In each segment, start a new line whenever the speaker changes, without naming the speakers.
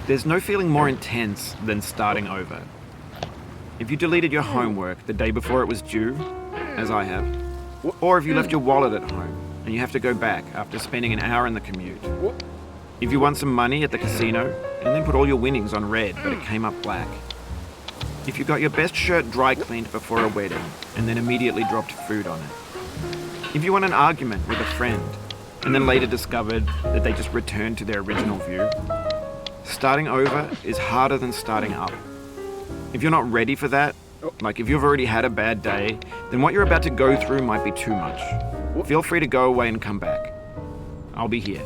There's no feeling more intense than starting over. If you deleted your homework the day before it was due, as I have, or if you left your wallet at home and you have to go back after spending an hour in the commute. If you won some money at the casino and then put all your winnings on red but it came up black. If you got your best shirt dry cleaned before a wedding and then immediately dropped food on it. If you won an argument with a friend and then later discovered that they just returned to their original view. Starting over is harder than starting up. If you're not ready for that, like if you've already had a bad day, then what you're about to go through might be too much. Feel free to go away and come back. I'll be here.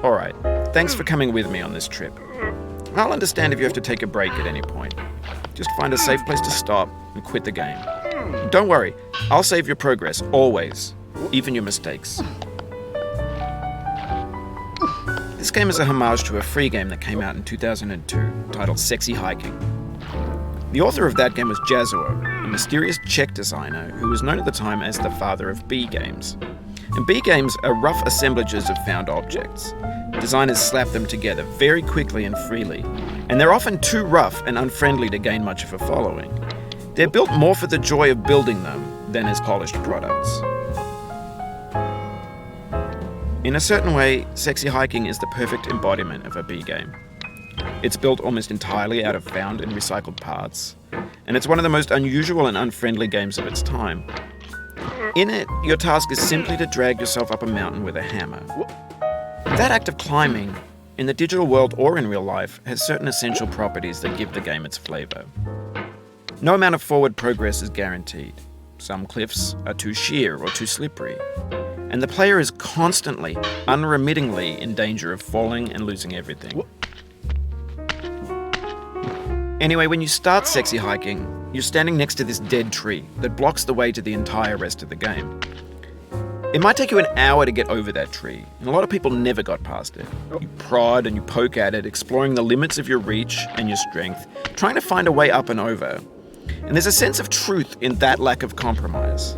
Alright, thanks for coming with me on this trip. I'll understand if you have to take a break at any point. Just find a safe place to stop and quit the game. Don't worry, I'll save your progress, always, even your mistakes. This game is a homage to a free game that came out in 2002, titled Sexy Hiking. The author of that game was Jazzuo, a mysterious Czech designer who was known at the time as the father of B games. And B games are rough assemblages of found objects. Designers slap them together very quickly and freely, and they're often too rough and unfriendly to gain much of a following. They're built more for the joy of building them than as polished products. In a certain way, Sexy Hiking is the perfect embodiment of a B game. It's built almost entirely out of found and recycled parts, and it's one of the most unusual and unfriendly games of its time. In it, your task is simply to drag yourself up a mountain with a hammer. That act of climbing, in the digital world or in real life, has certain essential properties that give the game its flavor. No amount of forward progress is guaranteed. Some cliffs are too sheer or too slippery, and the player is constantly, unremittingly in danger of falling and losing everything. Anyway, when you start Sexy Hiking, you're standing next to this dead tree that blocks the way to the entire rest of the game. It might take you an hour to get over that tree, and a lot of people never got past it. You prod and you poke at it, exploring the limits of your reach and your strength, trying to find a way up and over. And there's a sense of truth in that lack of compromise.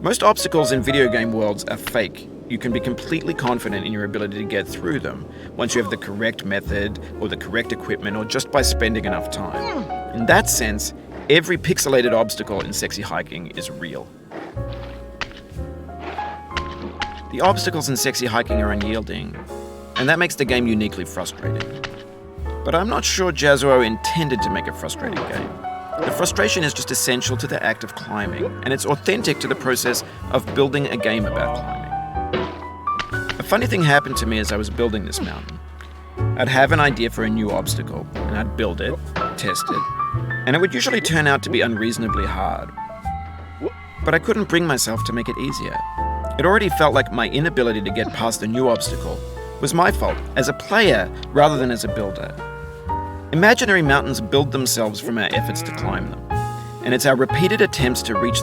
Most obstacles in video game worlds are fake. You can be completely confident in your ability to get through them once you have the correct method or the correct equipment or just by spending enough time. In that sense, every pixelated obstacle in Sexy Hiking is real. The obstacles in Sexy Hiking are unyielding, and that makes the game uniquely frustrating. But I'm not sure Jazzuo intended to make a frustrating game. The frustration is just essential to the act of climbing, and it's authentic to the process of building a game about climbing. A funny thing happened to me as I was building this mountain. I'd have an idea for a new obstacle, and I'd build it, test it, and it would usually turn out to be unreasonably hard. But I couldn't bring myself to make it easier. It already felt like my inability to get past the new obstacle was my fault as a player rather than as a builder. Imaginary mountains build themselves from our efforts to climb them, and it's our repeated attempts to reach